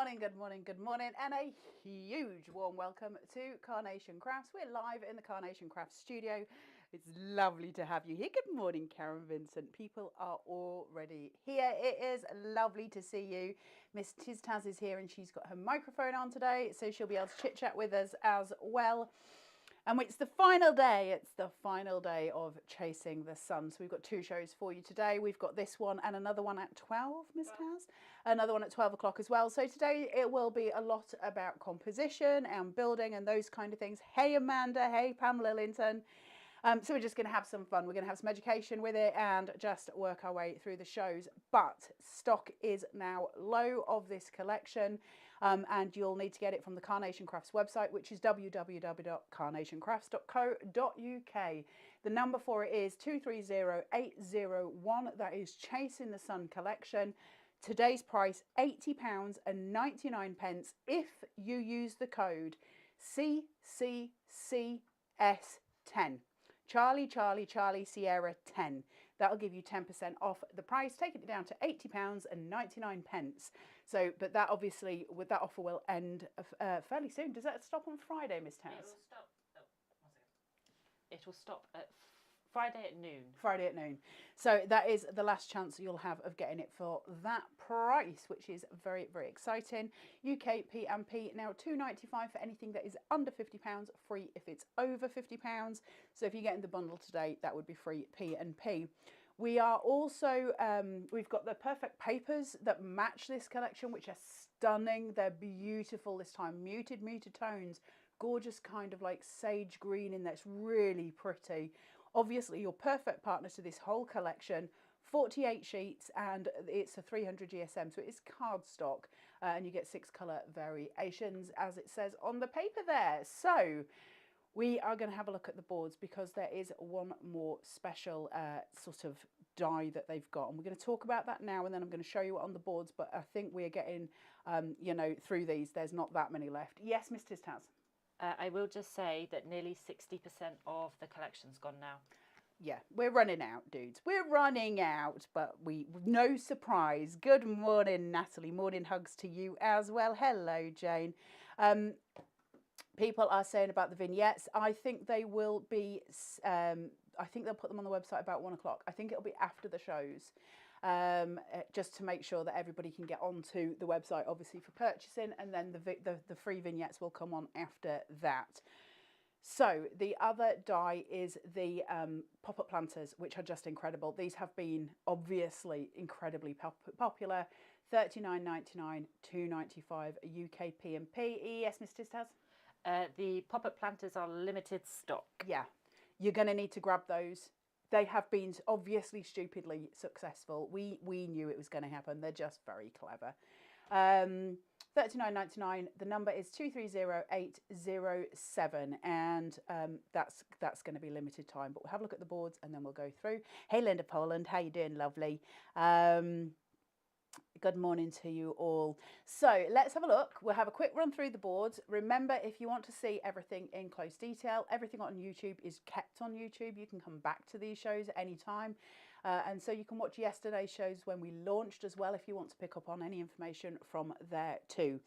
morning, good morning, good morning, and a huge warm welcome to Carnation Crafts. We're live in the Carnation Crafts studio. It's lovely to have you here. Good morning, Karen Vincent. People are already here. It is lovely to see you. Miss Taz is here and she's got her microphone on today, so she'll be able to chit chat with us as well. And it's the final day. It's the final day of Chasing the Sun. So we've got two shows for you today. We've got this one and another one at 12, Miss Taz. Another one at 12 o'clock as well. So today it will be a lot about composition and building and those kind of things. Hey, Amanda. Hey, Pam Lillington. So we're just going to have some fun. We're going to have some education with it and just work our way through the shows. But stock is now low of this collection, and you'll need to get it from the Carnation Crafts website, which is www.carnationcrafts.co.uk. The number for it is 230801. That is Chasing the Sun collection. Today's price, £80.99 if you use the code CCCS10. Charlie, Charlie, Charlie, Sierra 10. That'll give you 10% off the price, taking it down to £80.99. So, but that obviously, with that offer will end fairly soon. Does that stop on Friday, Miss Taz? It will stop. Oh, 1 second. It will stop at Friday at noon. Friday at noon. So that is the last chance you'll have of getting it for that price, which is very, very exciting. UK P&P now £2.95 for anything that is under £50, free if it's over £50. So if you're getting the bundle today, that would be free P&P. We are also, we've got the perfect papers that match this collection, which are stunning. They're beautiful this time, muted tones, gorgeous kind of like sage green in there. It's really pretty. Obviously, your perfect partner to this whole collection, 48 sheets, and it's a 300 GSM, so it's cardstock, and you get 6 colour variations, as it says on the paper there. So we are going to have a look at the boards because there is one more special sort of die that they've got, and we're going to talk about that now, and then I'm going to show you on the boards, but I think we're getting, you know, through these. There's not that many left. Yes, Mr. Taz? I will just say that nearly 60% of the collection's gone now. Yeah, we're running out, dudes. We're running out, but no surprise. Good morning, Natalie. Morning hugs to you as well. Hello, Jane. People are saying about the vignettes. I think they will be, I think they'll put them on the website about 1 o'clock. I think it'll be after the shows. Just to make sure that everybody can get onto the website, obviously, for purchasing, and then the free vignettes will come on after that. So the other die is the pop-up planters, which are just incredible. These have been obviously incredibly popular. $39.99, $2.95 UK P&P. Yes, Mr. Taz? The pop-up planters are limited stock. Yeah, you're going to need to grab those. They have been obviously stupidly successful. We knew it was going to happen. They're just very clever. $39.99. The number is 230807, and that's going to be limited time. But we'll have a look at the boards and then we'll go through. Hey, Linda Poland, how you doing, lovely? Good morning to you all. So let's have a look. We'll have a quick run through the boards. Remember, if you want to see everything in close detail, everything on YouTube is kept on YouTube. You can come back to these shows at any time. And so you can watch yesterday's shows when we launched as well if you want to pick up on any information from there too.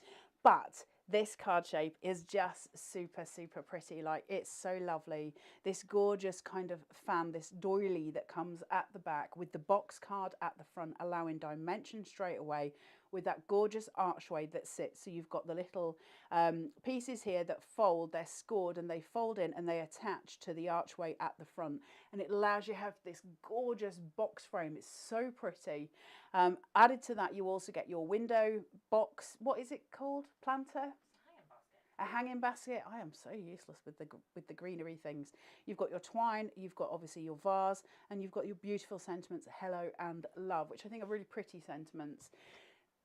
But this card shape is just super, super pretty. Like, it's so lovely. This gorgeous kind of fan, this doily that comes at the back with the box card at the front, allowing dimension straight away with that gorgeous archway that sits. So you've got the little pieces here that fold, they're scored and they fold in and they attach to the archway at the front. And it allows you to have this gorgeous box frame. It's so pretty. Added to that, you also get your window box. What is it called? Planter? A hanging basket. I am so useless with the greenery things. You've got your twine, you've got obviously your vase, and you've got your beautiful sentiments, hello and love, which I think are really pretty sentiments.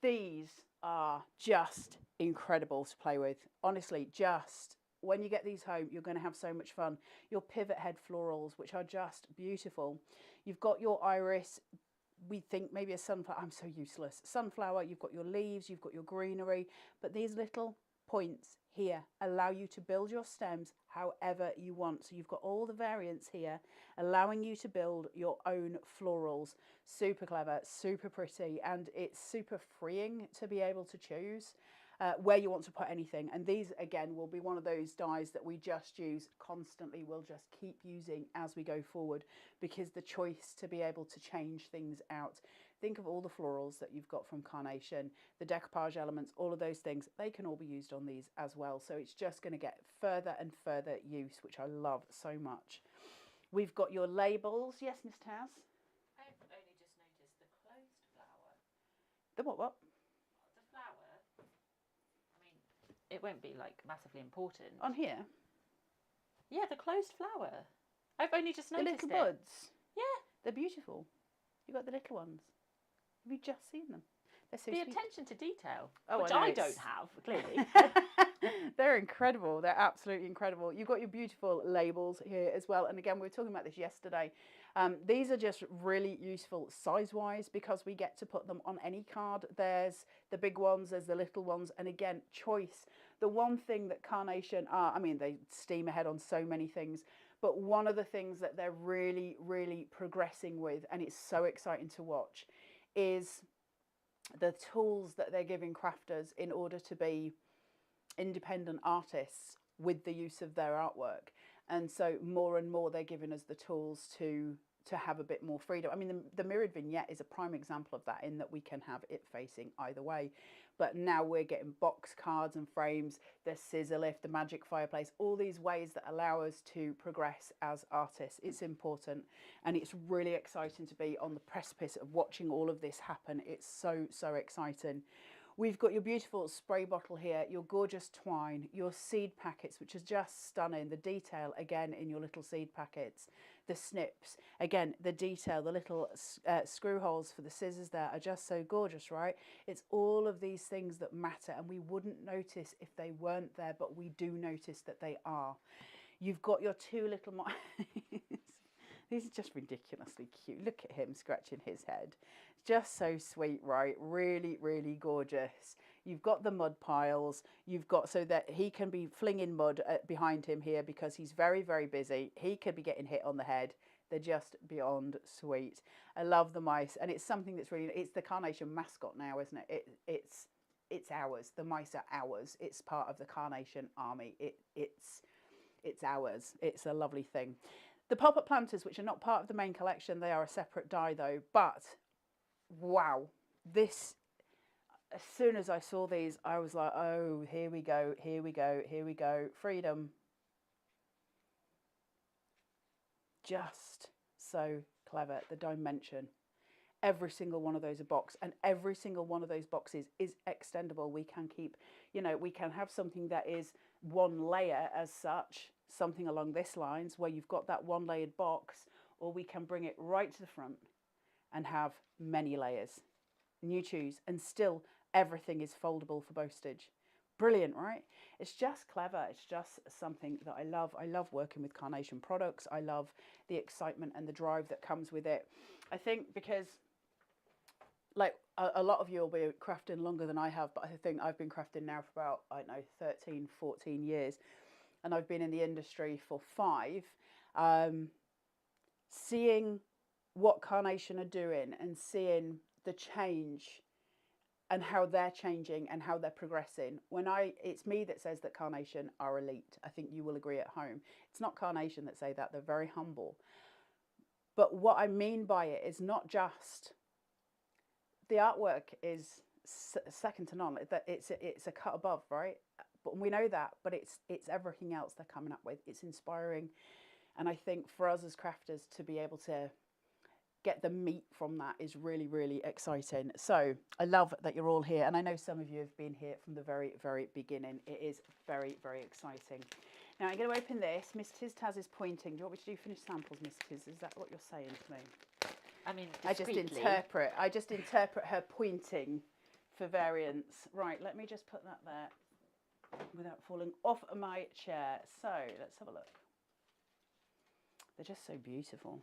These are just incredible to play with. Honestly, just when you get these home, you're going to have so much fun. Your pivot head florals, which are just beautiful. You've got your iris. We think maybe a sunflower. I'm so useless. Sunflower, you've got your leaves, you've got your greenery, but these little points here allow you to build your stems however you want. So you've got all the variants here allowing you to build your own florals. Super clever, super pretty, and it's super freeing to be able to choose. where you want to put anything. And these, again, will be one of those dies that we just use constantly. We'll just keep using as we go forward, because the choice to be able to change things out. Think of all the florals that you've got from Carnation, the decoupage elements, all of those things, they can all be used on these as well. So it's just going to get further and further use, which I love so much. We've got your labels. Yes, Miss Taz? I've only just noticed the closed flower. The what? The flower, I mean, it won't be like massively important. On here? Yeah, the closed flower. I've only just The noticed little it. buds. Yeah. They're beautiful. You've got the little ones. Have you just seen them? They're so The sweet. attention to detail, Oh, which I don't have, clearly. They're incredible. They're absolutely incredible. You've got your beautiful labels here as well. And again, we were talking about this yesterday. These are just really useful size-wise, because we get to put them on any card. There's the big ones, there's the little ones. And again, choice. The one thing that Carnation are, I mean, they steam ahead on so many things, but one of the things that they're really, really progressing with, and it's so exciting to watch, is the tools that they're giving crafters in order to be independent artists with the use of their artwork. And so more and more they're giving us the tools to have a bit more freedom. I mean, the mirrored vignette is a prime example of that, in that we can have it facing either way. But now we're getting box cards and frames, the scissor lift, the magic fireplace, all these ways that allow us to progress as artists. It's important, and it's really exciting to be on the precipice of watching all of this happen. It's so, so exciting. We've got your beautiful spray bottle here, your gorgeous twine, your seed packets, which is just stunning. The detail, again, in your little seed packets. The snips, again, the detail, the little screw holes for the scissors there are just so gorgeous, right? It's all of these things that matter, and we wouldn't notice if they weren't there, but we do notice that they are. You've got your two little these are just ridiculously cute. Look at him scratching his head. Just so sweet, right? Really, really gorgeous. You've got the mud piles. You've got, so that he can be flinging mud behind him here, because he's very, very busy. He could be getting hit on the head. They're just beyond sweet. I love the mice, and it's something that's really, it's the Carnation mascot now, isn't it? It's ours. The mice are ours. It's part of the Carnation army. It's ours. It's a lovely thing. The pop-up planters, which are not part of the main collection, they are a separate die though. But wow, this, as soon as I saw these, I was like, oh, here we go, here we go, here we go. Freedom. Just so clever. The dimension. Every single one of those are boxed, and every single one of those boxes is extendable. We can keep, you know, we can have something that is one layer as such, something along this lines where you've got that one layered box, or we can bring it right to the front and have many layers. And you choose, and still everything is foldable for postage. Brilliant, right? It's just clever. It's just something that I love. I love working with Carnation products. I love the excitement and the drive that comes with it. I think because, like, a lot of you will be crafting longer than I have, but I think I've been crafting now for about, I don't know, 13, 14 years. And I've been in the industry for 5. Seeing what Carnation are doing and seeing the change and how they're changing and how they're progressing. It's me that says that Carnation are elite. I think you will agree at home. It's not Carnation that say that. They're very humble. But what I mean by it is not just the artwork is second to none. It's a cut above, right? But we know that. But it's everything else they're coming up with. It's inspiring, and I think for us as crafters to be able to get the meat from that is really, really exciting. So I love that you're all here, and I know some of you have been here from the very, very beginning. It is very, very exciting. Now I'm going to open this. Miss Tiz Taz is pointing. Do you want me to do finished samples, Miss Tiz? Is that what you're saying to me? I mean, I just interpret her pointing for variants. Right, let me just put that there without falling off of my chair. So let's have a look. They're just so beautiful.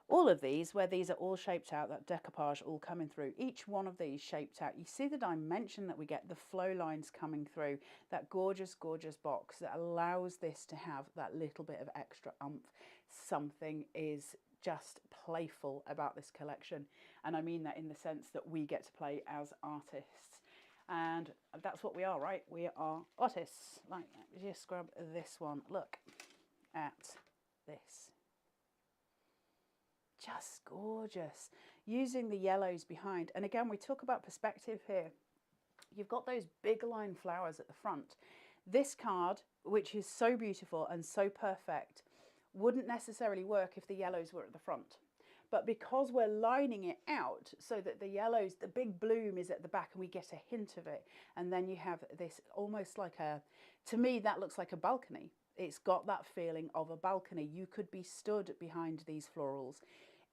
All of these, where these are all shaped out, that decoupage all coming through, each one of these shaped out, you see the dimension that we get, the flow lines coming through, that gorgeous, gorgeous box that allows this to have that little bit of extra oomph. Something is just playful about this collection. And I mean that in the sense that we get to play as artists. And that's what we are, right? We are artists. Like, just grab this one. Look at this. Just gorgeous. Using the yellows behind. And again, we talk about perspective here. You've got those big line flowers at the front. This card, which is so beautiful and so perfect, wouldn't necessarily work if the yellows were at the front. But because we're lining it out so that the yellows, the big bloom is at the back and we get a hint of it. And then you have this almost like a, to me, that looks like a balcony. It's got that feeling of a balcony. You could be stood behind these florals.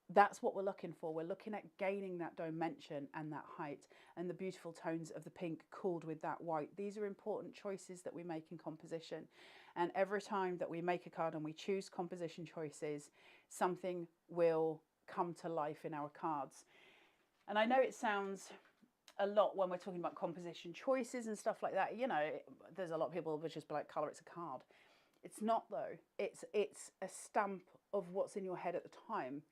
That's what we're looking for. We're looking at gaining that dimension and that height and the beautiful tones of the pink cooled with that white. These are important choices that we make in composition. And every time that we make a card and we choose composition choices, something will come to life in our cards. And I know it sounds a lot when we're talking about composition choices and stuff like that. You know, there's a lot of people who just be like, Carla, it's a card. It's not though. It's a stamp of what's in your head at the time.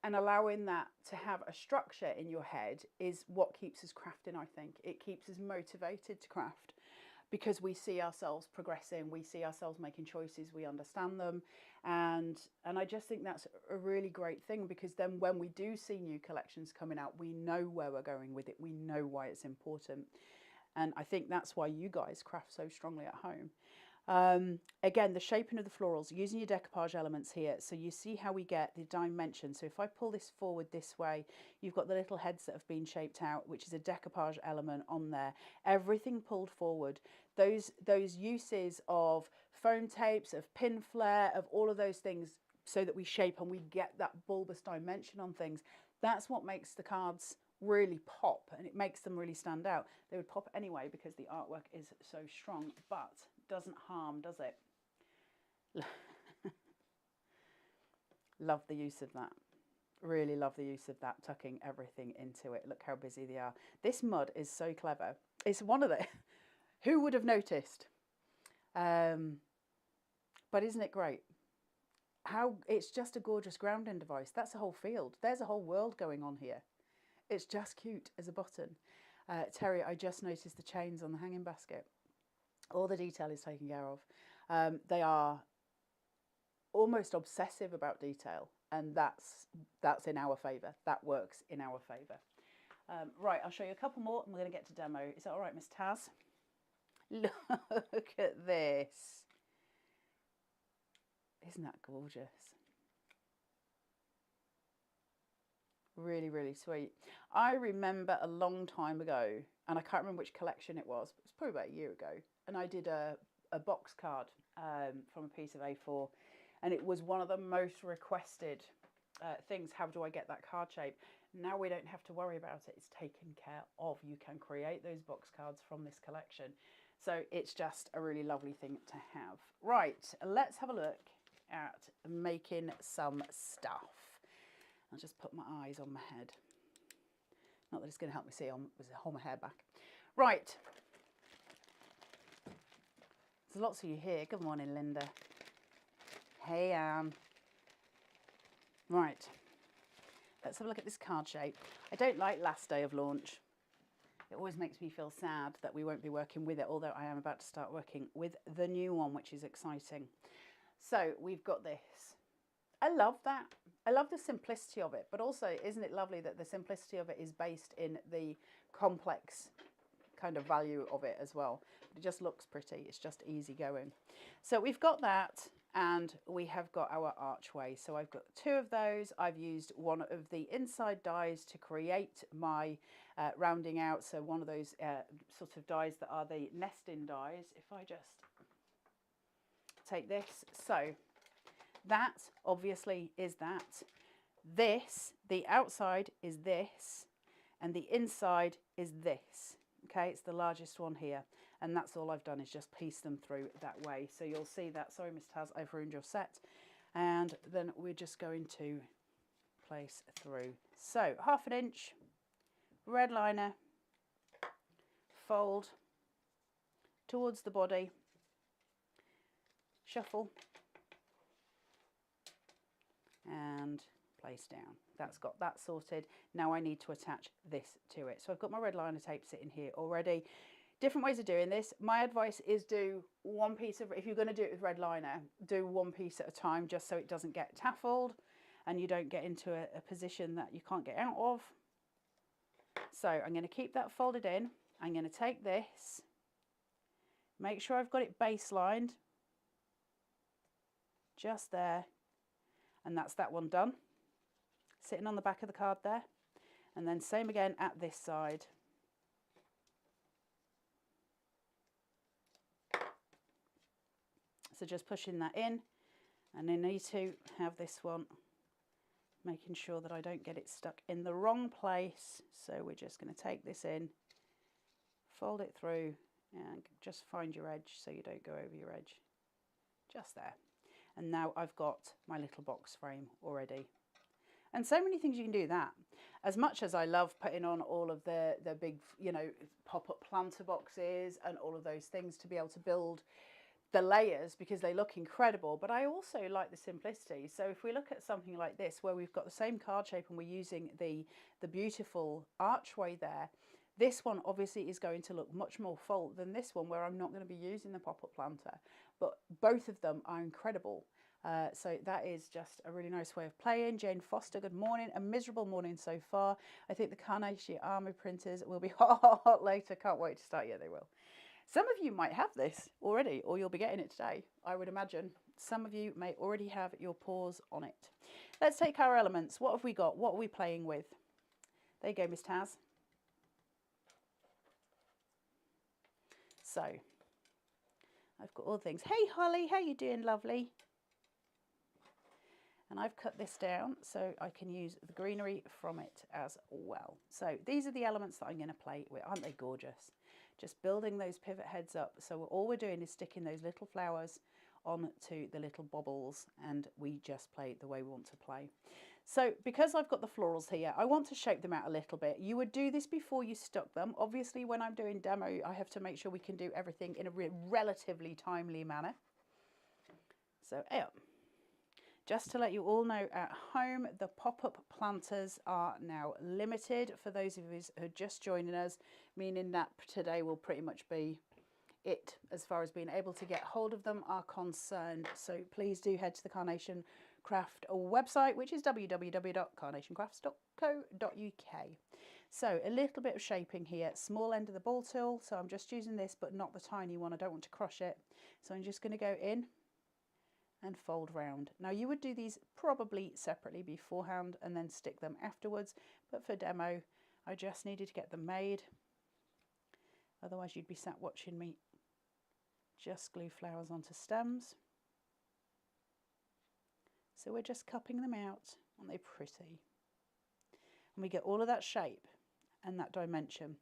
And allowing that to have a structure in your head is what keeps us crafting, I think. It keeps us motivated to craft because we see ourselves progressing, we see ourselves making choices, we understand them. And I just think that's a really great thing, because then when we do see new collections coming out, we know where we're going with it. We know why it's important. And I think that's why you guys craft so strongly at home. Again, the shaping of the florals, using your decoupage elements here. So you see how we get the dimension. So if I pull this forward this way, you've got the little heads that have been shaped out, which is a decoupage element on there. Everything pulled forward. Those uses of foam tapes, of pin flare, of all of those things, so that we shape and we get that bulbous dimension on things. That's what makes the cards really pop, and it makes them really stand out. They would pop anyway because the artwork is so strong, but doesn't harm, does it? Love the use of that. Really love the use of that, tucking everything into it. Look how busy they are. This mud is so clever. It's one of the who would have noticed? But isn't it great? How it's just a gorgeous grounding device. That's a whole field. There's a whole world going on here. It's just cute as a button. Terry, I just noticed the chains on the hanging basket. All the detail is taken care of. They are almost obsessive about detail, and that's in our favour. That works in our favour. Right, I'll show you a couple more and we're going to get to demo. Is that all right, Miss Taz? Look at this. Isn't that gorgeous? Really, really sweet. I remember a long time ago, and I can't remember which collection it was, but it was probably about a year ago, and I did a box card from a piece of A4, and it was one of the most requested things. How do I get that card shape? Now we don't have to worry about it. It's taken care of. You can create those box cards from this collection. So it's just a really lovely thing to have. Right, let's have a look at making some stuff. I'll just put my eyes on my head. Not that it's going to help me see, hold my hair back. Right. There's lots of you here. Good morning, Linda. Hey, Anne. Right. Let's have a look at this card shape. I don't like last day of launch. It always makes me feel sad that we won't be working with it, although I am about to start working with the new one, which is exciting. So we've got this. I love that. I love the simplicity of it, but also isn't it lovely that the simplicity of it is based in the complex kind of value of it as well. It just looks pretty. It's just easy going. So we've got that, and we have got our archway. So I've got two of those. I've used one of the inside dies to create my rounding out. So one of those sort of dies that are the nesting dies. If I just take this, so that obviously is that. This, the outside is this, and the inside is this. Okay, it's the largest one here, and that's all I've done is just piece them through that way. So you'll see that. Sorry, Miss Taz, I've ruined your set. And then we're just going to place through. So 1/2 inch, red liner, fold towards the body, shuffle, and place down. that's got that sorted. Now I need to attach this to it. So I've got my red liner tape sitting here already. Different ways of doing this. My advice is do one piece of, if you're going to do it with red liner, do one piece at a time, just so it doesn't get taffled and you don't get into a position that you can't get out of. So I'm going to keep that folded in. I'm going to take this, make sure I've got it baselined, just there, and that's that one done, sitting on the back of the card there. And then same again at this side. So just pushing that in, and I need to have this one, making sure that I don't get it stuck in the wrong place. So we're just going to take this in, fold it through, and just find your edge so you don't go over your edge. Just there. And now I've got my little box frame already. And so many things you can do that. As much as I love putting on all of the big, you know, pop-up planter boxes and all of those things to be able to build the layers because they look incredible, but I also like the simplicity. So if we look at something like this where we've got the same card shape and we're using the beautiful archway there, this one obviously is going to look much more full than this one where I'm not going to be using the pop-up planter, but both of them are incredible. So that is just a really nice way of playing. Jane Foster, good morning. A miserable morning so far. I think the Carnation army printers will be hot later. Can't wait to start. Yeah, they will. Some of you might have this already, or you'll be getting it today, I would imagine. Some of you may already have your paws on it. Let's take our elements. What have we got? What are we playing with? There you go, Miss Taz. So, I've got all the things. Hey, Holly, how you doing, lovely? And I've cut this down so I can use the greenery from it as well. So these are the elements that I'm going to play with. Aren't they gorgeous? Just building those pivot heads up. So all we're doing is sticking those little flowers onto the little bobbles, and we just play the way we want to play. So because I've got the florals here, I want to shape them out a little bit. You would do this before you stuck them. Obviously, when I'm doing demo, I have to make sure we can do everything in a relatively timely manner. So yeah. Just to let you all know at home, the pop-up planters are now limited for those of you who are just joining us, meaning that today will pretty much be it as far as being able to get hold of them are concerned. So please do head to the Carnation Craft website, which is www.carnationcrafts.co.uk. So a little bit of shaping here, small end of the ball tool. So I'm just using this, but not the tiny one. I don't want to crush it. So I'm just going to go in and fold round. Now you would do these probably separately beforehand and then stick them afterwards, but for demo I just needed to get them made, otherwise you'd be sat watching me just glue flowers onto stems. So we're just cupping them out. Aren't they pretty? And we get all of that shape and that dimension.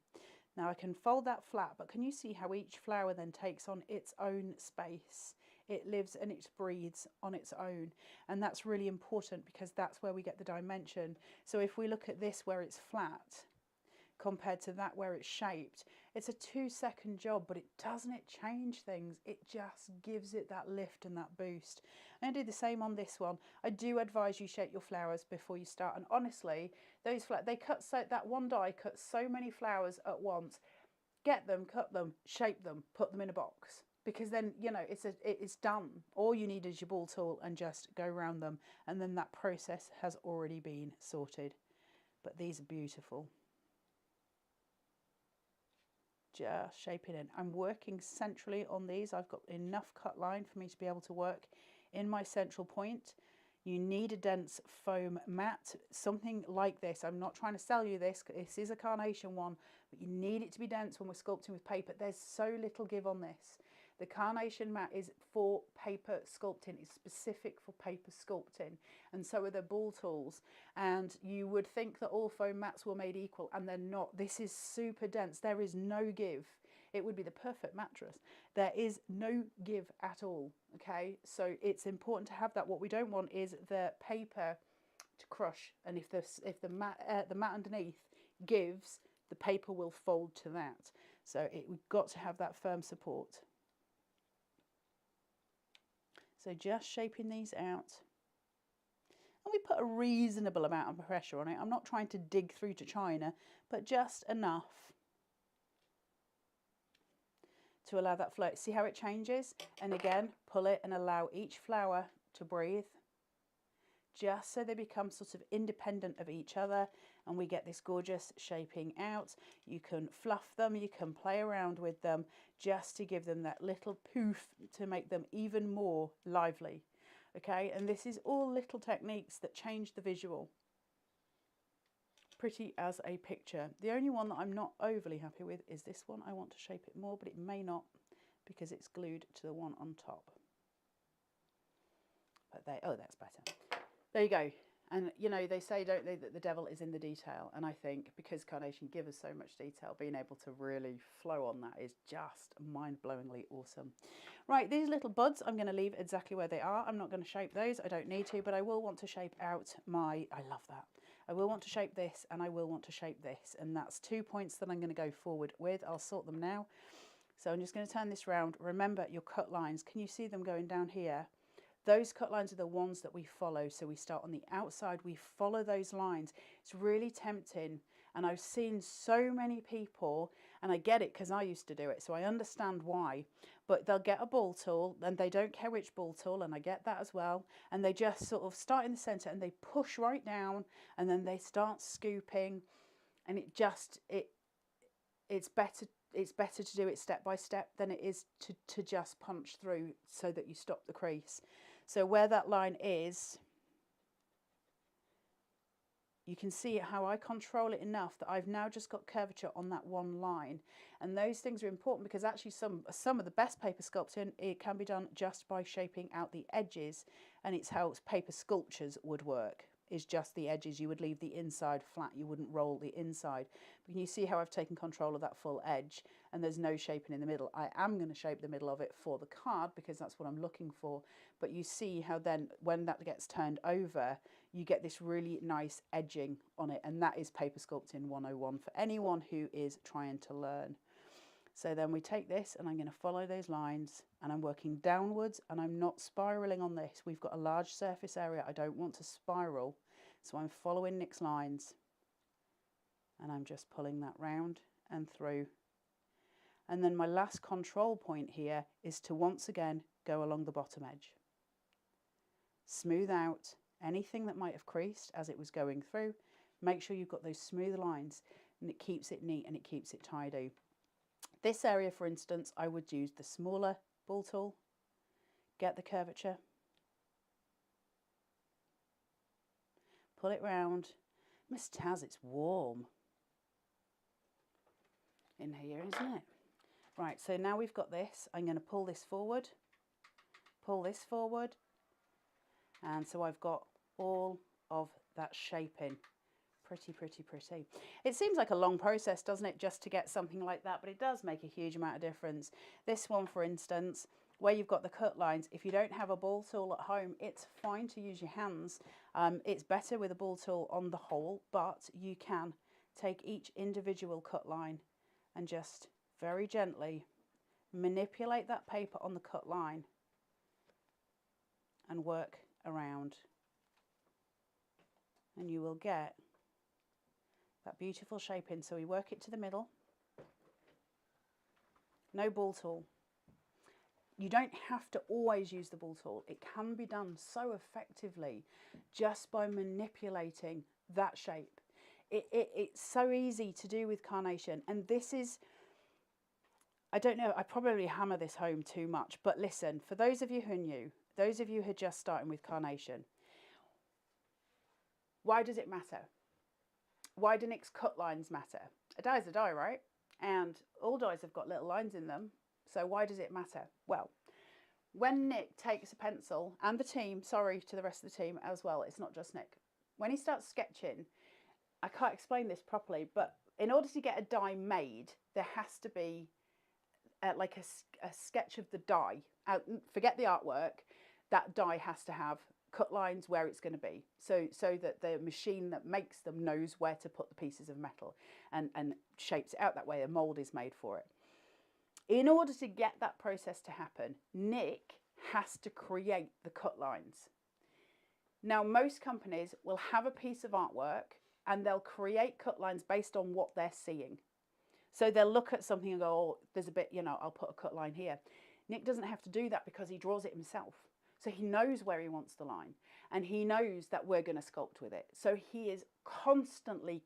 Now I can fold that flat, but can you see how each flower then takes on its own space? It lives and it breathes on its own, and that's really important because that's where we get the dimension. So if we look at this where it's flat compared to that where it's shaped, it's a 2-second job, but doesn't it change things? It just gives it that lift and that boost. I'm going to do the same on this one. I do advise you shape your flowers before you start, and honestly, those that one die cuts so many flowers at once. Get them, cut them, shape them, put them in a box. Because then, you know, it's done. All you need is your ball tool and just go around them. And then that process has already been sorted. But these are beautiful. Just shaping in. I'm working centrally on these. I've got enough cut line for me to be able to work in my central point. You need a dense foam mat, something like this. I'm not trying to sell you this. This is a Carnation one, but you need it to be dense when we're sculpting with paper. There's so little give on this. The Carnation mat is for paper sculpting. It's specific for paper sculpting, and so are the ball tools. And you would think that all foam mats were made equal, and they're not. This is super dense. There is no give. It would be the perfect mattress. There is no give at all, okay? So it's important to have that. What we don't want is the paper to crush, and if the mat underneath gives, the paper will fold to that. So we've got to have that firm support. So just shaping these out. and we put a reasonable amount of pressure on it. I'm not trying to dig through to China, but just enough to allow that flow. See how it changes? And again, pull it and allow each flower to breathe, just so they become sort of independent of each other, and we get this gorgeous shaping out. You can fluff them, you can play around with them, just to give them that little poof to make them even more lively. Okay, and this is all little techniques that change the visual. Pretty as a picture. The only one that I'm not overly happy with is this one. I want to shape it more, but it may not, because it's glued to the one on top. But they, oh, that's better. There you go. And you know, they say, don't they, that the devil is in the detail, and I think because Carnation give us so much detail, being able to really flow on that is just mind-blowingly awesome. Right, these little buds I'm going to leave exactly where they are. I'm not going to shape those, I don't need to, but I will want to shape out my, I love that, I will want to shape this, and I will want to shape this, and that's 2 points that I'm going to go forward with. I'll sort them now. So I'm just going to turn this round. Remember your cut lines, can you see them going down here? Those cut lines are the ones that we follow. So we start on the outside, we follow those lines. It's really tempting. And I've seen so many people, and I get it because I used to do it, so I understand why. But they'll get a ball tool, and they don't care which ball tool, and I get that as well. And they just sort of start in the center, and they push right down, and then they start scooping. And it just, it's better to do it step by step than it is to just punch through so that you stop the crease. So where that line is, you can see how I control it enough that I've now just got curvature on that one line. And those things are important because actually some of the best paper sculpting, it can be done just by shaping out the edges, and it's how paper sculptures would work. Is just the edges. You would leave the inside flat, you wouldn't roll the inside. But can you see how I've taken control of that full edge, and there's no shaping in the middle? I am going to shape the middle of it for the card because that's what I'm looking for. But you see how then when that gets turned over, you get this really nice edging on it, and that is paper sculpting 101 for anyone who is trying to learn. So then we take this, and I'm going to follow those lines, and I'm working downwards, and I'm not spiraling on this. We've got a large surface area. I don't want to spiral, so I'm following Nick's lines, and I'm just pulling that round and through. And then my last control point here is to once again go along the bottom edge. Smooth out anything that might have creased as it was going through. Make sure you've got those smooth lines, and it keeps it neat and it keeps it tidy. This area, for instance, I would use the smaller ball tool, get the curvature, pull it round. Miss Taz, it's warm in here, isn't it? Right, so now we've got this. I'm going to pull this forward, and so I've got all of that shaping. Pretty, pretty, pretty. It seems like a long process, doesn't it, just to get something like that, but it does make a huge amount of difference. This one, for instance, where you've got the cut lines, if you don't have a ball tool at home, it's fine to use your hands. It's better with a ball tool on the whole, but you can take each individual cut line and just very gently manipulate that paper on the cut line and work around, and you will get that beautiful shaping. So we work it to the middle. No ball tool. You don't have to always use the ball tool. It can be done so effectively just by manipulating that shape. It's so easy to do with Carnation. And this is, I don't know, I probably hammer this home too much, but listen, for those of you who are new, those of you who are just starting with Carnation, why does it matter? Why do Nick's cut lines matter? A die is a die, right? And all dies have got little lines in them. So why does it matter? Well, when Nick takes a pencil, and the team, sorry to the rest of the team as well, it's not just Nick. When he starts sketching, I can't explain this properly, but in order to get a die made, there has to be like a sketch of the die. Forget the artwork, that die has to have cut lines where it's going to be, so that the machine that makes them knows where to put the pieces of metal and shapes it out that way. A mold is made for it. In order to get that process to happen, Nick has to create the cut lines. Now, most companies will have a piece of artwork and they'll create cut lines based on what they're seeing. So they'll look at something and go, oh, there's a bit, you know, I'll put a cut line here. Nick doesn't have to do that because he draws it himself. So he knows where he wants the line and he knows that we're going to sculpt with it. So he is constantly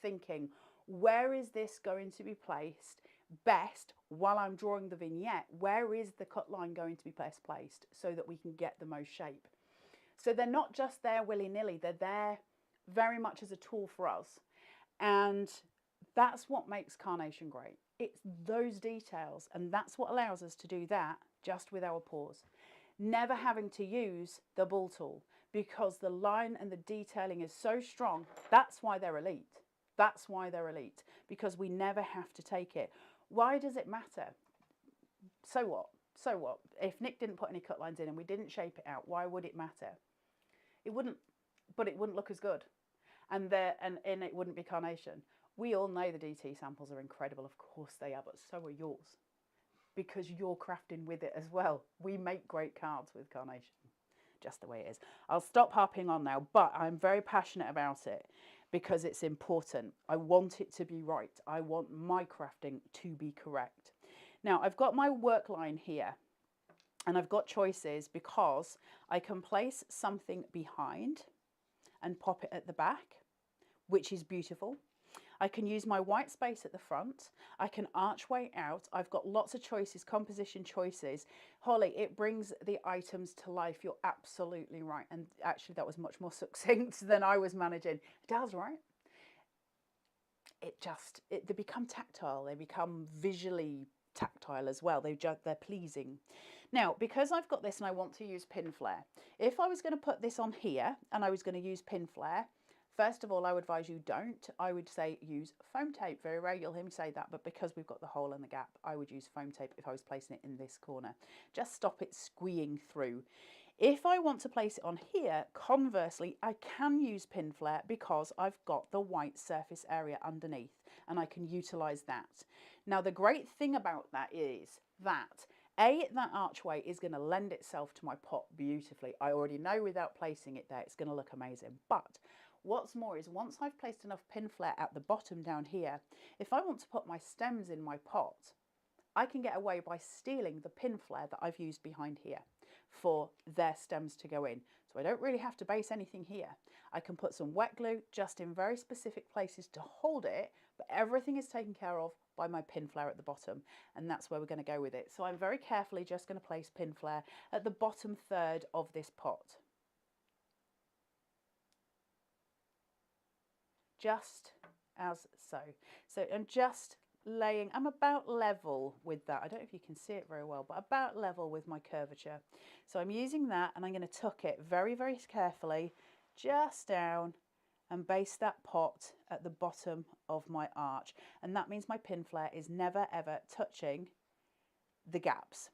thinking, where is this going to be placed best while I'm drawing the vignette? Where is the cut line going to be best placed so that we can get the most shape? So they're not just there willy-nilly, they're there very much as a tool for us. And that's what makes Carnation great. It's those details, and that's what allows us to do that just with our paws. Never having to use the ball tool because the line and the detailing is so strong. That's why they're elite. That's why they're elite, because we never have to take it. Why does it matter? So what? So what? If Nick didn't put any cut lines in and we didn't shape it out, why would it matter? It wouldn't, but it wouldn't look as good. And it wouldn't be Carnation. We all know the DT samples are incredible. Of course they are, but so are yours. Because you're crafting with it as well. We make great cards with Carnation. Just the way it is. I'll stop harping on now, but I'm very passionate about it because it's important. I want it to be right. I want my crafting to be correct. Now, I've got my work line here. And I've got choices because I can place something behind and pop it at the back, which is beautiful. I can use my white space at the front. I can archway out. I've got lots of choices, composition choices. Holly, it brings the items to life. You're absolutely right. And actually, that was much more succinct than I was managing. It does, right? They become tactile. They become visually tactile as well. They're pleasing. Now, because I've got this and I want to use pin flare, if I was going to put this on here and I was going to use pin flare, first of all, I would advise you don't. I would say use foam tape. Very rare you'll hear me say that, but because we've got the hole and the gap, I would use foam tape if I was placing it in this corner. Just stop it squeeing through. If I want to place it on here, conversely, I can use pin flare because I've got the white surface area underneath and I can utilize that. Now, the great thing about that is that that archway is going to lend itself to my pot beautifully. I already know without placing it there, it's going to look amazing. But what's more is once I've placed enough pin flare at the bottom down here, if I want to put my stems in my pot, I can get away by stealing the pin flare that I've used behind here for their stems to go in. So I don't really have to base anything here. I can put some wet glue just in very specific places to hold it, but everything is taken care of by my pin flare at the bottom, and that's where we're going to go with it. So I'm very carefully just going to place pin flare at the bottom third of this pot. Just as so. So I'm just laying, I'm about level with that. I don't know if you can see it very well, but about level with my curvature. So I'm using that and I'm going to tuck it very, very carefully just down and base that pot at the bottom of my arch. And that means my pin flare is never ever touching the gaps.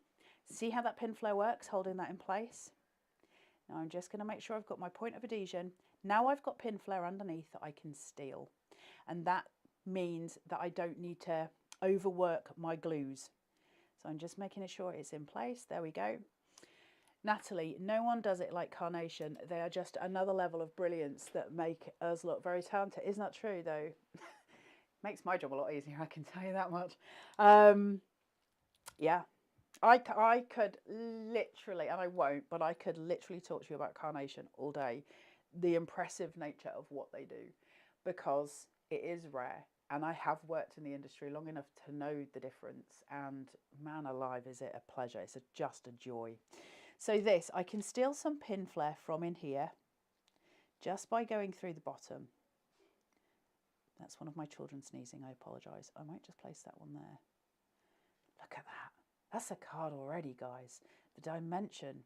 See how that pin flare works, holding that in place? Now I'm just going to make sure I've got my point of adhesion. Now I've got pin flare underneath that I can steal. And that means that I don't need to overwork my glues. So I'm just making sure it's in place. There we go. Natalie, no one does it like Carnation. They are just another level of brilliance that make us look very talented. Isn't that true, though? Makes my job a lot easier, I can tell you that much. Yeah, I could literally, and I won't, but I could literally talk to you about Carnation all day. The impressive nature of what they do, because it is rare. And I have worked in the industry long enough to know the difference. And man alive, is it a pleasure. It's just a joy. So this, I can steal some pin flare from in here just by going through the bottom. That's one of my children sneezing, I apologise. I might just place that one there. Look at that. That's a card already, guys. The dimension.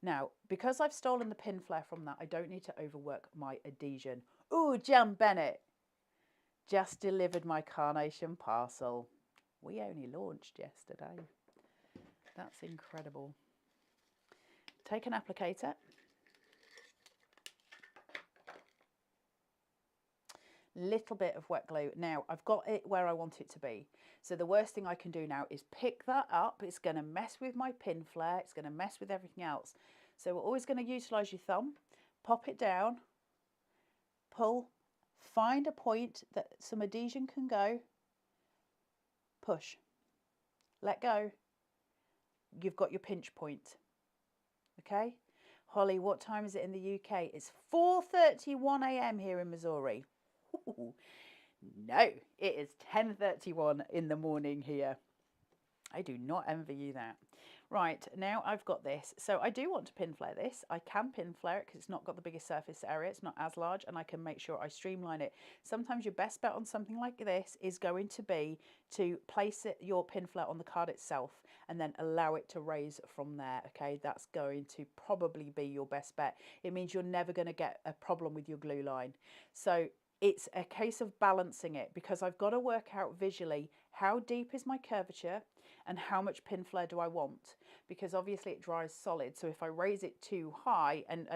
Now, because I've stolen the pin flare from that, I don't need to overwork my adhesion. Ooh, Jan Bennett just delivered my Carnation parcel. We only launched yesterday. That's incredible. Take an applicator. Little bit of wet glue. Now, I've got it where I want it to be. So the worst thing I can do now is pick that up. It's going to mess with my pin flare. It's going to mess with everything else. So we're always going to utilise your thumb, pop it down, pull, find a point that some adhesion can go, push, let go. You've got your pinch point. Okay, Holly, what time is it in the UK? It's 4:31 a.m. here in Missouri. Ooh, no, it is 10:31 in the morning here. I do not envy you that. Right, now I've got this. So I do want to pin flare this. I can pin flare it because it's not got the biggest surface area. It's not as large, and I can make sure I streamline it. Sometimes your best bet on something like this is going to be to place your pin flare on the card itself and then allow it to raise from there. Okay, that's going to probably be your best bet. It means you're never going to get a problem with your glue line. So it's a case of balancing it, because I've got to work out visually how deep is my curvature and how much pin flare do I want, because obviously it dries solid. So if I raise it too high and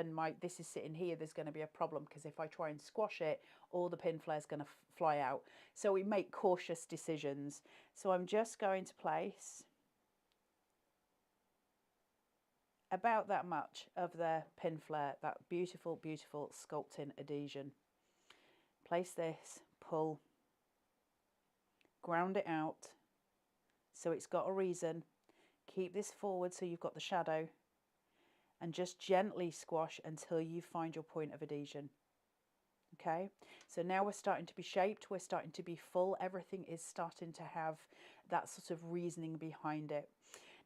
this is sitting here, there's going to be a problem, because if I try and squash it, all the pin flare is going to fly out. So we make cautious decisions. So I'm just going to place about that much of the pin flare, that beautiful, beautiful sculpting adhesion. Place this, pull, ground it out so it's got a reason. Keep this forward so you've got the shadow, and just gently squash until you find your point of adhesion. Okay, so now we're starting to be shaped, we're starting to be full, everything is starting to have that sort of reasoning behind it.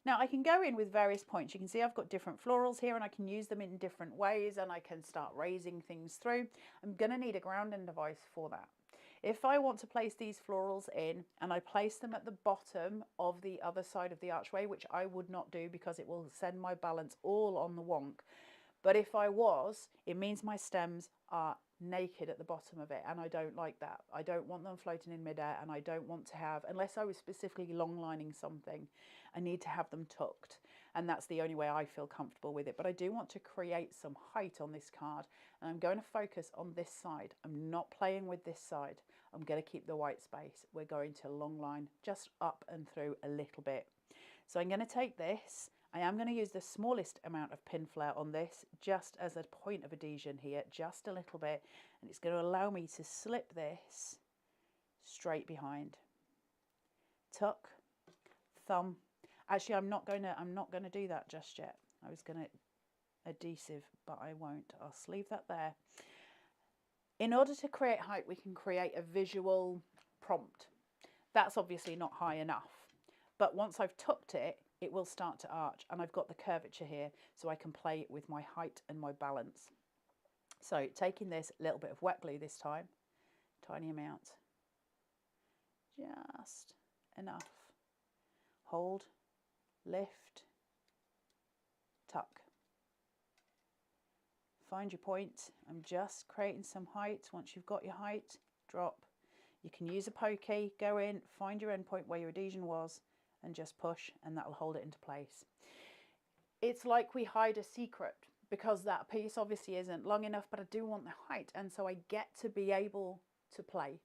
Now I can go in with various points. You can see I've got different florals here, and I can use them in different ways, and I can start raising things through. I'm going to need a grounding device for that. If I want to place these florals in and I place them at the bottom of the other side of the archway, which I would not do because it will send my balance all on the wonk. But if I was, it means my stems are naked at the bottom of it, and I don't like that. I don't want them floating in midair, and I don't want to have, unless I was specifically long lining something, I need to have them tucked, and that's the only way I feel comfortable with it. But I do want to create some height on this card, and I'm going to focus on this side. I'm not playing with this side. I'm going to keep the white space. We're going to long line just up and through a little bit. So I'm going to take this. I am going to use the smallest amount of pin flare on this, just as a point of adhesion here, just a little bit, and it's going to allow me to slip this straight behind. Tuck, thumb. Actually, I'm not going to do that just yet. I was going to adhesive, but I won't. I'll leave that there. In order to create height, we can create a visual prompt. That's obviously not high enough, but once I've tucked it, it will start to arch, and I've got the curvature here, so I can play with my height and my balance. So taking this, little bit of wet glue this time, tiny amount, just enough. Hold, lift, tuck. Find your point. I'm just creating some height. Once you've got your height, drop. You can use a pokey, go in, find your end point where your adhesion was, and just push, and that'll hold it into place. It's like we hide a secret, because that piece obviously isn't long enough, but I do want the height, and so I get to be able to play,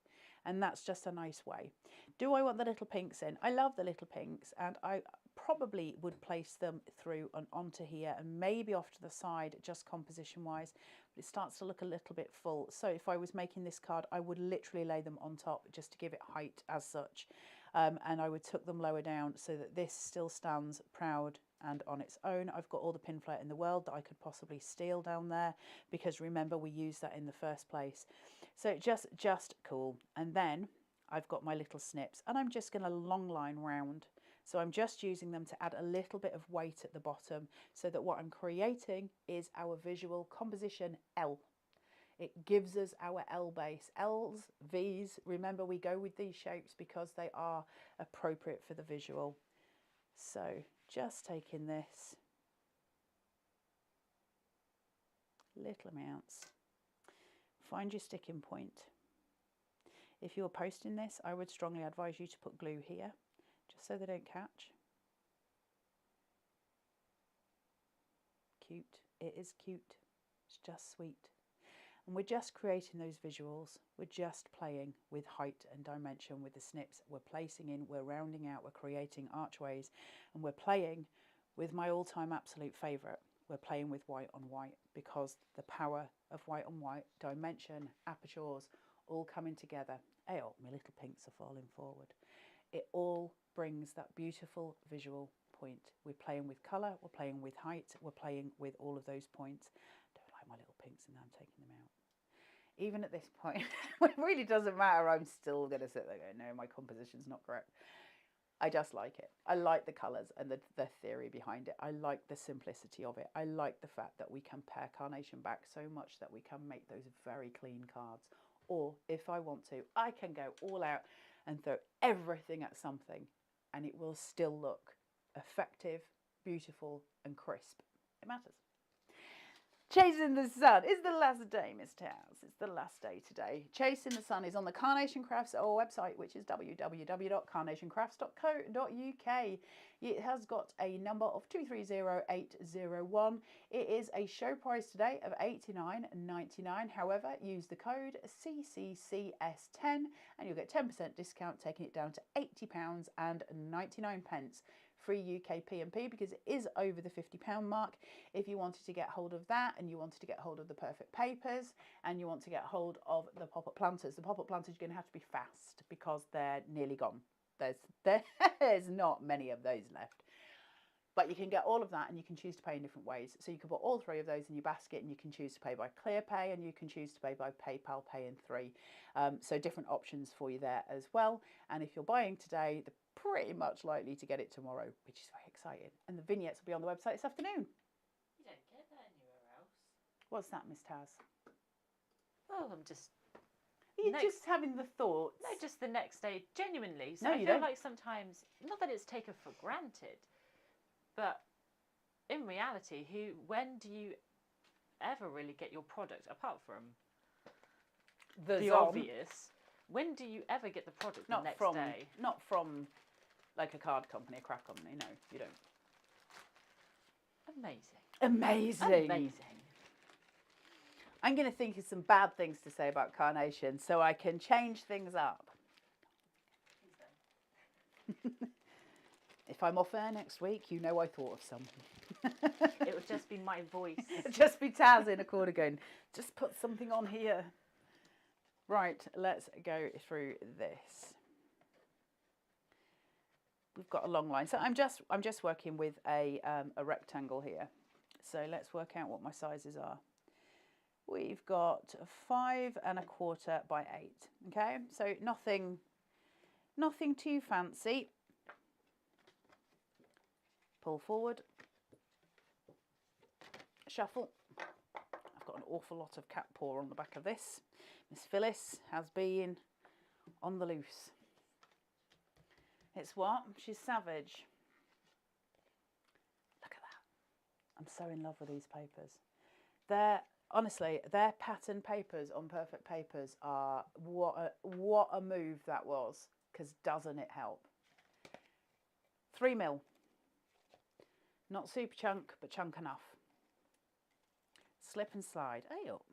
and that's just a nice way. Do I want the little pinks in? I love the little pinks, and I probably would place them through and onto here, and maybe off to the side, just composition wise, but it starts to look a little bit full. So if I was making this card, I would literally lay them on top just to give it height as such. And I would tuck them lower down so that this still stands proud and on its own. I've got all the pin flare in the world that I could possibly steal down there, because remember, we used that in the first place. So just cool. And then I've got my little snips, and I'm just going to long line round. So I'm just using them to add a little bit of weight at the bottom, so that what I'm creating is our visual composition L. It gives us our L base. L's, V's, remember we go with these shapes because they are appropriate for the visual. So just taking this, little amounts, find your sticking point. If you're posting this, I would strongly advise you to put glue here, just so they don't catch. Cute, it is cute, it's just sweet. And we're just creating those visuals. We're just playing with height and dimension with the snips. We're placing in, we're rounding out, we're creating archways, and we're playing with my all-time absolute favourite, we're playing with white on white, because the power of white on white, dimension, apertures, all coming together. Hey, oh, my little pinks are falling forward. It all brings that beautiful visual point. We're playing with colour, we're playing with height, we're playing with all of those points. Don't like my little pinks and I'm taking them out. Even at this point, it really doesn't matter. I'm still going to sit there going, no, my composition's not correct. I just like it. I like the colours and the theory behind it. I like the simplicity of it. I like the fact that we can pare Carnation back so much that we can make those very clean cards. Or if I want to, I can go all out and throw everything at something and it will still look effective, beautiful and crisp. It matters. Chasing the Sun is the last day, Miss Towers. It's the last day today. Chasing the Sun is on the Carnation Crafts website, which is www.carnationcrafts.co.uk. It has got a number of 230801. It is a show price today of $89.99. However, use the code CCCS10 and you'll get 10% discount, taking it down to £80.99. Free UK P&P because it is over the £50 mark. If you wanted to get hold of that and you wanted to get hold of the perfect papers and you want to get hold of the pop-up planters, the pop-up planters you're going to have to be fast because they're nearly gone. There's not many of those left. But you can get all of that and you can choose to pay in different ways. So you can put all three of those in your basket and you can choose to pay by ClearPay and you can choose to pay by PayPal Pay in 3. So different options for you there as well. And if you're buying today, the pretty much likely to get it tomorrow, which is very exciting. And the vignettes will be on the website this afternoon. You don't get that anywhere else. What's that, Miss Taz? Oh, I'm just... You're just having the thoughts. No, just the next day, genuinely. So No, I you feel don't. like sometimes, not that it's taken for granted, but in reality, when do you ever really get your product, apart from the obvious, when do you ever get the product the next day? Not from like a card company, a craft company. No, you don't. Amazing. I'm going to think of some bad things to say about Carnation so I can change things up. If I'm off air next week, you know I thought of something. It would just be my voice. Just be Taz in a corner going, just put something on here. Right, let's go through this. We've got a long line. So I'm just working with a rectangle here. So let's work out what my sizes are. We've got 5 1/4 by 8. Okay, so nothing too fancy. Pull forward, shuffle. I've got an awful lot of cat paw on the back of this. Miss Phyllis has been on the loose. It's what? She's savage. Look at that. I'm so in love with these papers. Honestly, their pattern papers on Perfect Papers are what a move that was, because doesn't it help? 3mm. Not super chunk, but chunk enough. Slip and slide. Hey up.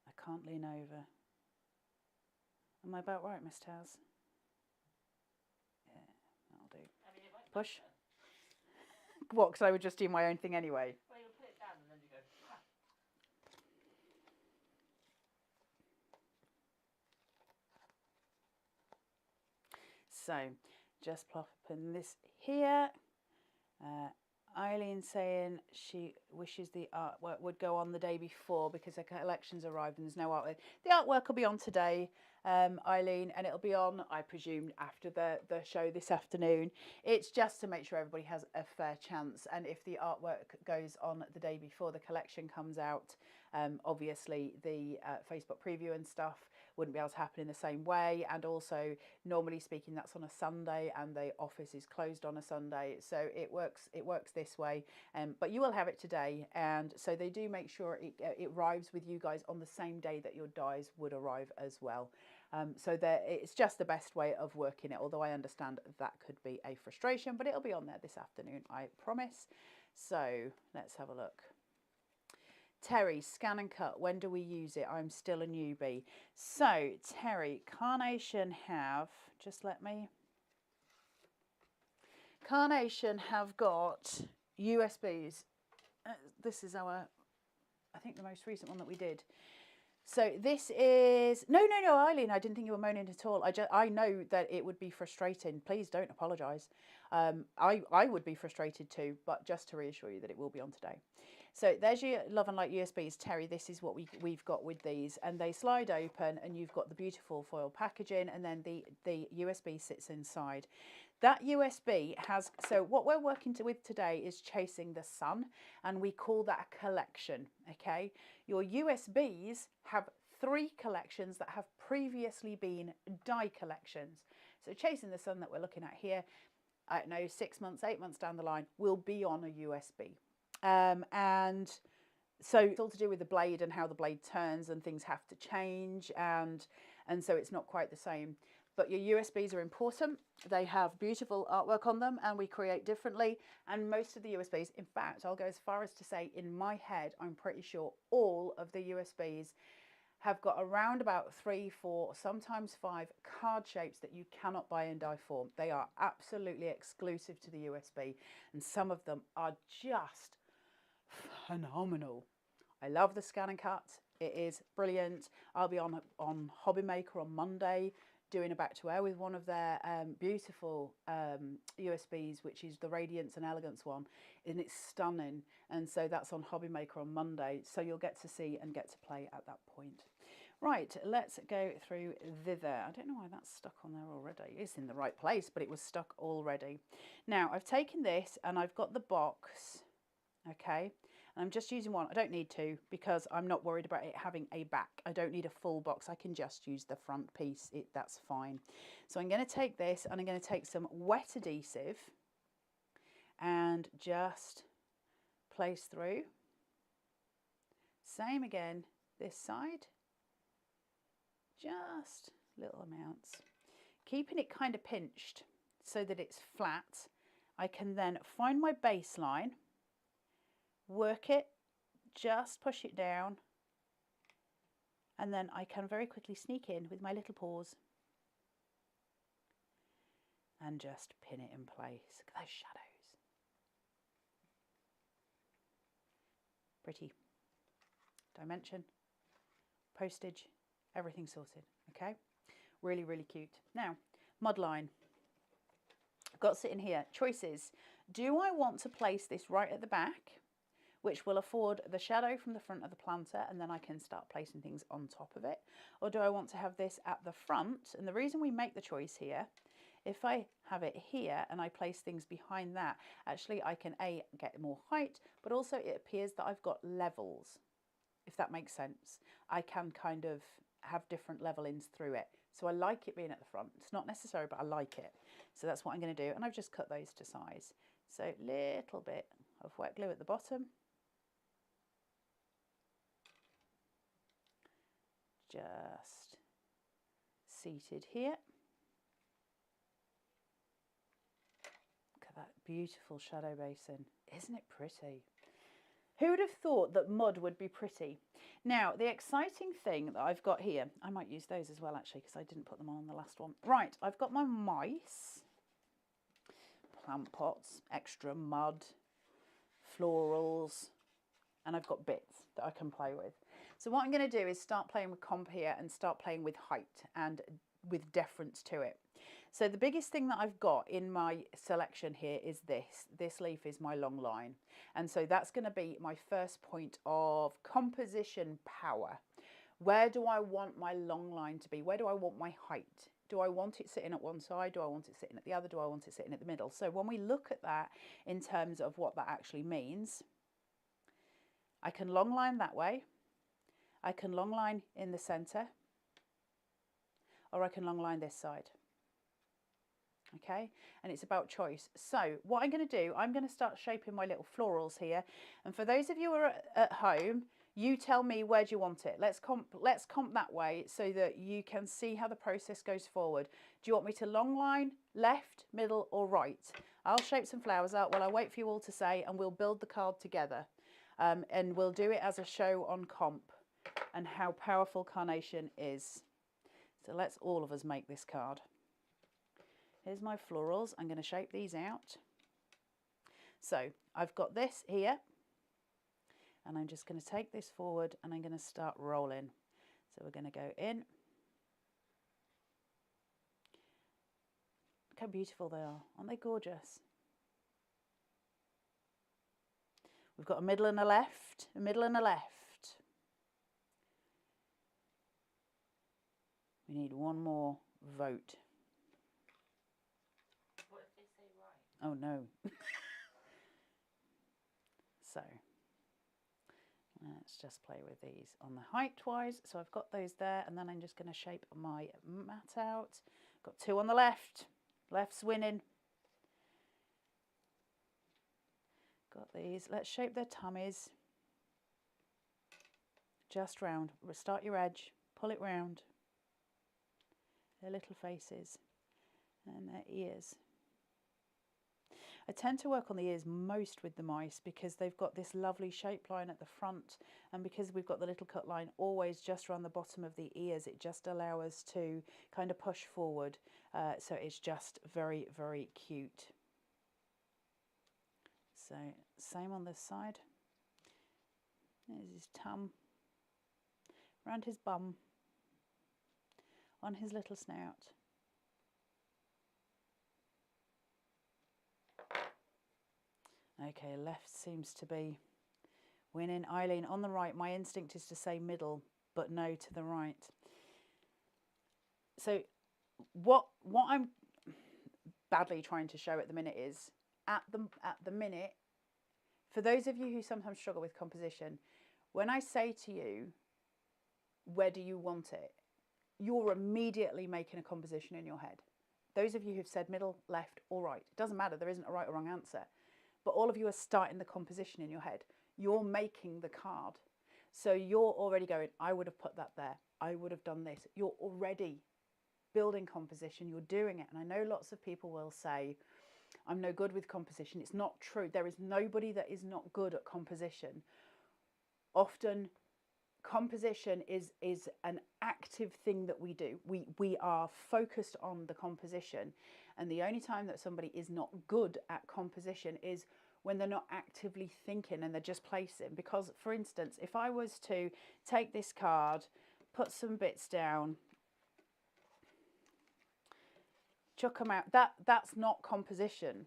I can't lean over. Am I about right, Miss Taz? Yeah, that'll do. Push. What, because I would just do my own thing anyway? Well, you'll put it down and then you go, ha. So, just plopping this here. Eileen saying she wishes the artwork would go on the day before because her collection's arrived and there's no artwork. The artwork will be on today, Eileen, and it'll be on, I presume, after the show this afternoon. It's just to make sure everybody has a fair chance. And if the artwork goes on the day before the collection comes out, obviously the Facebook preview and stuff wouldn't be able to happen in the same way. And also, normally speaking, that's on a Sunday and the office is closed on a Sunday. So it works this way. But you will have it today. And so they do make sure it arrives with you guys on the same day that your dies would arrive as well. So it's just the best way of working it, although I understand that could be a frustration, but it'll be on there this afternoon, I promise. So let's have a look. Terry, scan and cut. When do we use it? I'm still a newbie. So Terry, Carnation have, just let me. Carnation have got USBs. This is our, I think the most recent one that we did. So this is, no, Eileen, I didn't think you were moaning at all. I know that it would be frustrating. Please don't apologise. I would be frustrated too, but just to reassure you that it will be on today. So there's your Love and Light USBs, Terry. This is what we've got with these, and they slide open, and you've got the beautiful foil packaging, and then the USB sits inside. That USB has, so what we're working with today is Chasing the Sun, and we call that a collection, okay? Your USBs have 3 collections that have previously been die collections. So Chasing the Sun that we're looking at here, I don't know, 6 months, 8 months down the line, will be on a USB. And so it's all to do with the blade and how the blade turns, and things have to change, and so it's not quite the same. But your USBs are important. They have beautiful artwork on them, and we create differently. And most of the USBs, in fact, I'll go as far as to say, in my head, I'm pretty sure all of the USBs have got around about 3, 4, sometimes 5 card shapes that you cannot buy in die form. They are absolutely exclusive to the USB, and some of them are just phenomenal. I love the scan and cut. It is brilliant. I'll be on Hobby Maker on Monday doing a back to air with one of their beautiful USBs, which is the Radiance and Elegance one, and it's stunning. And so that's on Hobby Maker on Monday, so you'll get to see and get to play at that point. Right, let's go through thither. I don't know why that's stuck on there already. It's in the right place, but it was stuck already. Now I've taken this and I've got the box, okay, and I'm just using one. I don't need to, because I'm not worried about it having a back. I don't need a full box. I can just use the front piece. That's fine. So I'm going to take this and I'm going to take some wet adhesive and just place through. Same again this side. Just little amounts. Keeping it kind of pinched so that it's flat. I can then find my baseline, work it, just push it down, and then I can very quickly sneak in with my little paws and just pin it in place. Look at those shadows. Pretty. Dimension, postage, everything sorted, okay? Really, really cute. Now, mud line. I've got sitting here, choices. Do I want to place this right at the back, which will afford the shadow from the front of the planter, and then I can start placing things on top of it? Or do I want to have this at the front? And the reason we make the choice here, if I have it here and I place things behind that, actually I can get more height, but also it appears that I've got levels, if that makes sense. I can kind of have different levelings through it. So I like it being at the front. It's not necessary, but I like it. So that's what I'm going to do. And I've just cut those to size. So little bit of wet glue at the bottom. Just seated here. Look at that beautiful shadow basin. Isn't it pretty? Who would have thought that mud would be pretty? Now, the exciting thing that I've got here, I might use those as well actually, because I didn't put them on the last one. Right, I've got my mice, plant pots, extra mud, florals, and I've got bits that I can play with. So what I'm going to do is start playing with comp here and start playing with height and with deference to it. So the biggest thing that I've got in my selection here is this. This leaf is my long line. And so that's going to be my first point of composition power. Where do I want my long line to be? Where do I want my height? Do I want it sitting at one side? Do I want it sitting at the other? Do I want it sitting at the middle? So when we look at that in terms of what that actually means, I can long line that way. I can long line in the center, or I can long line this side. Okay, and it's about choice. So what I'm going to do, I'm going to start shaping my little florals here. And for those of you who are at home, you tell me, where do you want it? Let's comp that way so that you can see how the process goes forward. Do you want me to long line left, middle, or right? I'll shape some flowers out while I wait for you all to say, and we'll build the card together. And we'll do it as a show on comp and how powerful Carnation is. So let's all of us make this card. Here's my florals. I'm going to shape these out. So I've got this here, and I'm just going to take this forward and I'm going to start rolling. So we're going to go in. Look how beautiful they are. Aren't they gorgeous? We've got a middle and a left, a middle and a left. We need one more vote. What if they say right? Oh no. So let's just play with these on the height wise. So I've got those there, and then I'm just going to shape my mat out. Got 2 on the left. Left's winning. Got these. Let's shape their tummies. Just round. Start your edge. Pull it round. Their little faces and their ears. I tend to work on the ears most with the mice because they've got this lovely shape line at the front, and because we've got the little cut line always just around the bottom of the ears, it just allows us to kind of push forward, so it's just very, very cute. So same on this side. There's his tum, around his bum, on his little snout. Okay, left seems to be winning. Eileen, on the right, my instinct is to say middle, but no to the right. So what I'm badly trying to show at the minute is, at the minute, for those of you who sometimes struggle with composition, when I say to you, where do you want it? You're immediately making a composition in your head. Those of you who've said middle, left, or right, it doesn't matter, there isn't a right or wrong answer. But all of you are starting the composition in your head. You're making the card. So you're already going, I would have put that there. I would have done this. You're already building composition. You're doing it. And I know lots of people will say, I'm no good with composition. It's not true. There is nobody that is not good at composition. Often composition is an active thing that we do. We are focused on the composition, and the only time that somebody is not good at composition is when they're not actively thinking and they're just placing. Because, for instance, if I was to take this card, put some bits down, chuck them out, that's not composition.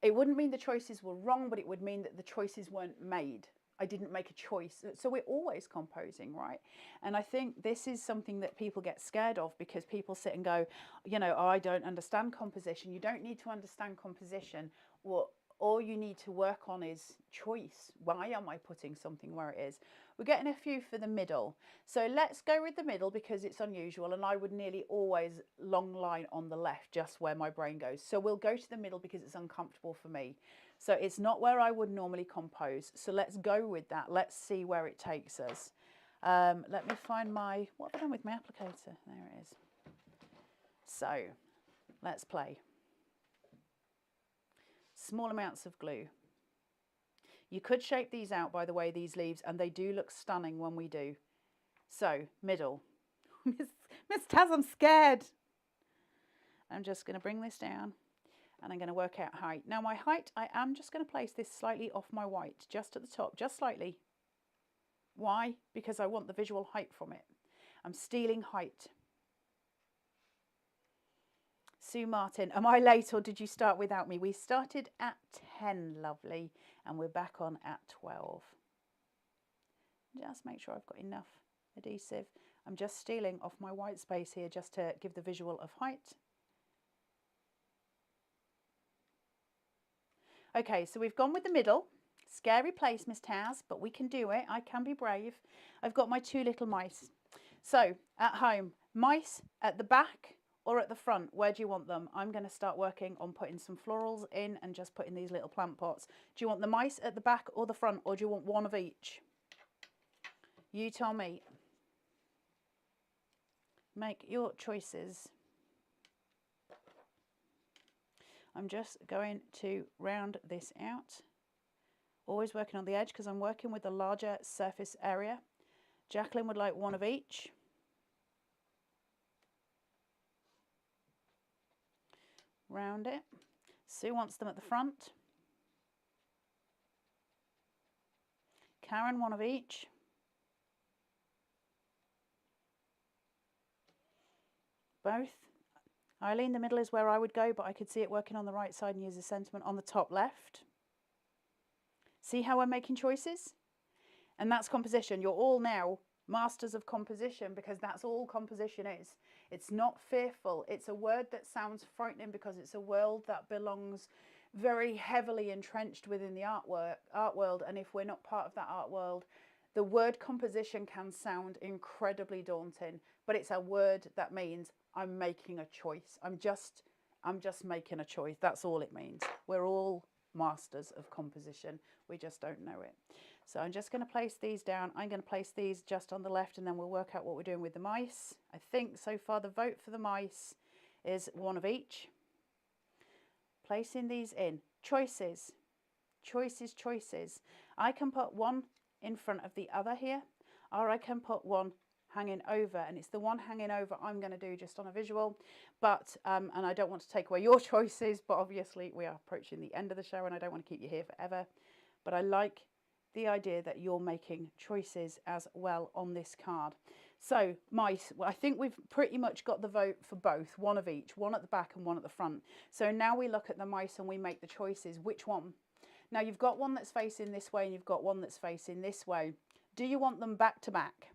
It wouldn't mean the choices were wrong, but it would mean that the choices weren't made. I didn't make a choice. So we're always composing, right? And I think this is something that people get scared of, because people sit and go, you know, oh, I don't understand composition. You don't need to understand composition. What all you need to work on is choice. Why am I putting something where it is? We're getting a few for the middle. So let's go with the middle because it's unusual, and I would nearly always long line on the left, just where my brain goes. So we'll go to the middle because it's uncomfortable for me. So it's not where I would normally compose. So let's go with that. Let's see where it takes us. Let me find my, what have I done with my applicator? There it is. So let's play. Small amounts of glue. You could shape these out, by the way, these leaves, and they do look stunning when we do. So middle. Miss Taz, I'm scared. I'm just going to bring this down. And I'm going to work out height. Now my height, I am just going to place this slightly off my white, just at the top, just slightly. Why? Because I want the visual height from it. I'm stealing height. Sue Martin, am I late or did you start without me? We started at 10, lovely, and we're back on at 12. Just make sure I've got enough adhesive. I'm just stealing off my white space here just to give the visual of height. Okay, so we've gone with the middle. Scary place, Miss Taz, but we can do it. I can be brave. I've got my 2 little mice. So, at home, mice at the back or at the front, where do you want them? I'm going to start working on putting some florals in and just putting these little plant pots. Do you want the mice at the back or the front, or do you want one of each? You tell me. Make your choices. I'm just going to round this out. Always working on the edge because I'm working with a larger surface area. Jacqueline would like one of each. Round it. Sue wants them at the front. Karen, one of each. Both. Eileen, the middle is where I would go, but I could see it working on the right side and use a sentiment on the top left. See how I'm making choices? And that's composition. You're all now masters of composition, because that's all composition is. It's not fearful. It's a word that sounds frightening because it's a world that belongs very heavily entrenched within the art world. And if we're not part of that art world, the word composition can sound incredibly daunting, but it's a word that means I'm making a choice. I'm just making a choice. That's all it means. We're all masters of composition. We just don't know it. So I'm just going to place these down. I'm going to place these just on the left, and then we'll work out what we're doing with the mice. I think so far the vote for the mice is one of each. Placing these in. Choices. Choices, choices. I can put one in front of the other here, or I can put one hanging over, and it's the one hanging over I'm going to do just on a visual. But and I don't want to take away your choices, but obviously we are approaching the end of the show and I don't want to keep you here forever. But I like the idea that you're making choices as well on this card. So mice, well, I think we've pretty much got the vote for both, one of each, one at the back and one at the front. So now we look at the mice and we make the choices. Which one? Now you've got one that's facing this way and you've got one that's facing this way. Do you want them back to back?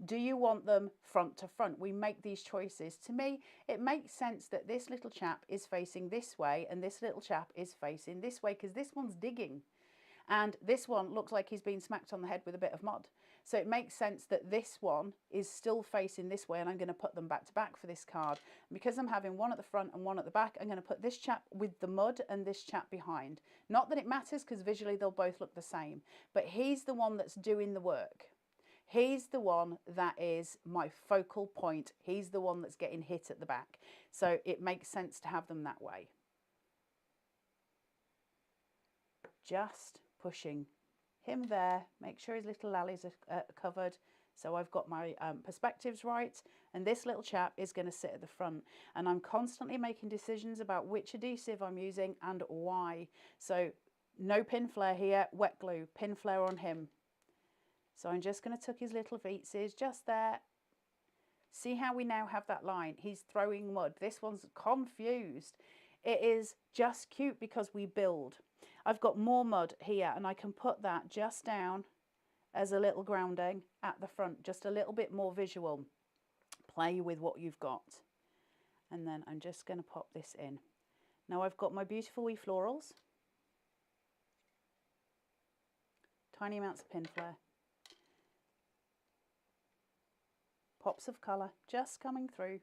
Do you want them front to front? We make these choices. To me, it makes sense that this little chap is facing this way and this little chap is facing this way, because this one's digging. And this one looks like he's been smacked on the head with a bit of mud. So it makes sense that this one is still facing this way, and I'm going to put them back to back for this card. And because I'm having one at the front and one at the back, I'm going to put this chap with the mud and this chap behind. Not that it matters, because visually they'll both look the same. But he's the one that's doing the work. He's the one that is my focal point. He's the one that's getting hit at the back. So it makes sense to have them that way. Just pushing him there, make sure his little lallies are covered. So I've got my perspectives right, and this little chap is going to sit at the front, and I'm constantly making decisions about which adhesive I'm using and why. So no pin flare here, wet glue, pin flare on him. So I'm just going to tuck his little feetsies just there. See how we now have that line? He's throwing mud. This one's confused. It is just cute because we build. I've got more mud here, and I can put that just down as a little grounding at the front, just a little bit more visual. Play with what you've got. And then I'm just going to pop this in. Now I've got my beautiful wee florals. Tiny amounts of pin flare. Pops of colour just coming through.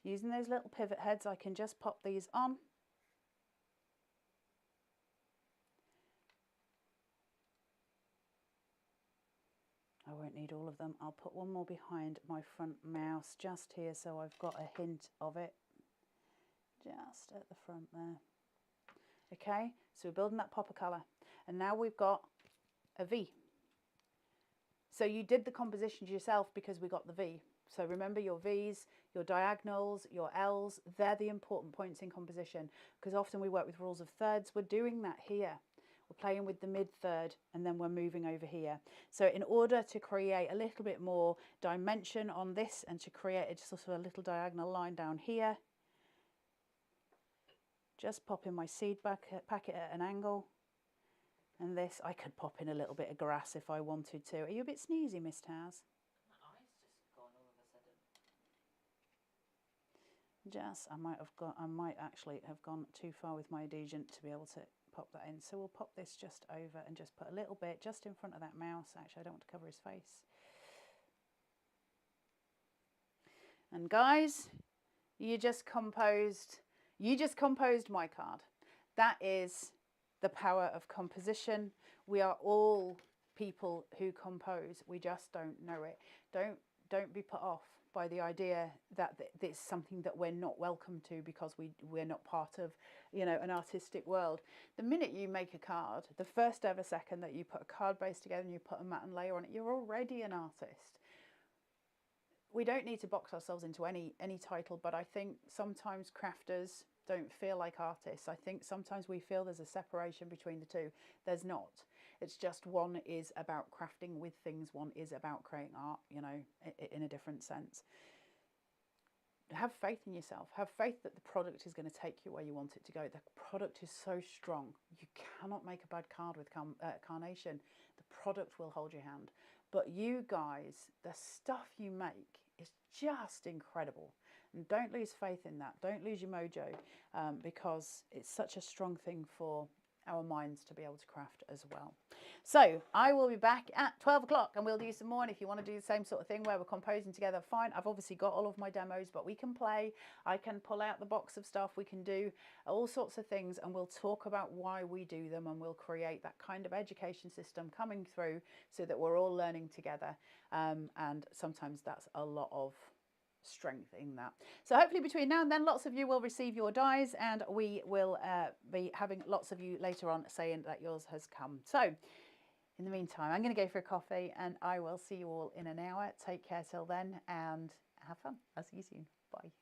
Using those little pivot heads, I can just pop these on. I won't need all of them. I'll put one more behind my front mouse just here, so I've got a hint of it just at the front there. Okay, so we're building that pop of colour, and now we've got a V. So you did the compositions yourself because we got the V. So remember your V's, your diagonals, your L's, they're the important points in composition, because often we work with rules of thirds. We're doing that here. We're playing with the mid-third, and then we're moving over here. So in order to create a little bit more dimension on this and to create a, sort of a little diagonal line down here, just pop in my seed packet at an angle. And this, I could pop in a little bit of grass if I wanted to. Are you a bit sneezy, Miss Taz? My eyes just gone all of a sudden. Just, I might actually have gone too far with my adhesion to be able to pop that in. So we'll pop this just over and just put a little bit just in front of that mouse. Actually, I don't want to cover his face. And guys, you just composed my card. That is the power of composition. We are all people who compose. We just don't know it. Don't be put off by the idea that it's something that we're not welcome to because we're not part of, you know, an artistic world. The minute you make a card, the first ever second that you put a card base together and you put a mat and layer on it, you're already an artist. We don't need to box ourselves into any title, but I think sometimes crafters don't feel like artists. I think sometimes we feel there's a separation between the two. There's not. It's just one is about crafting with things, one is about creating art, you know, in a different sense. Have faith in yourself. Have faith that the product is going to take you where you want it to go. The product is so strong. You cannot make a bad card with Carnation. The product will hold your hand. But you guys, the stuff you make is just incredible. And don't lose faith in that. Don't lose your mojo, because it's such a strong thing for our minds to be able to craft as well. So I will be back at 12 o'clock and we'll do some more. And if you want to do the same sort of thing where we're composing together, fine. I've obviously got all of my demos, but we can play. I can pull out the box of stuff. We can do all sorts of things, and we'll talk about why we do them, and we'll create that kind of education system coming through so that we're all learning together. And sometimes that's a lot of strength in that. So hopefully between now and then, lots of you will receive your dies, and we will be having lots of you later on saying that yours has come. So in the meantime, I'm going to go for a coffee, and I will see you all in an hour. Take care till then, and have fun. I'll see you soon. Bye.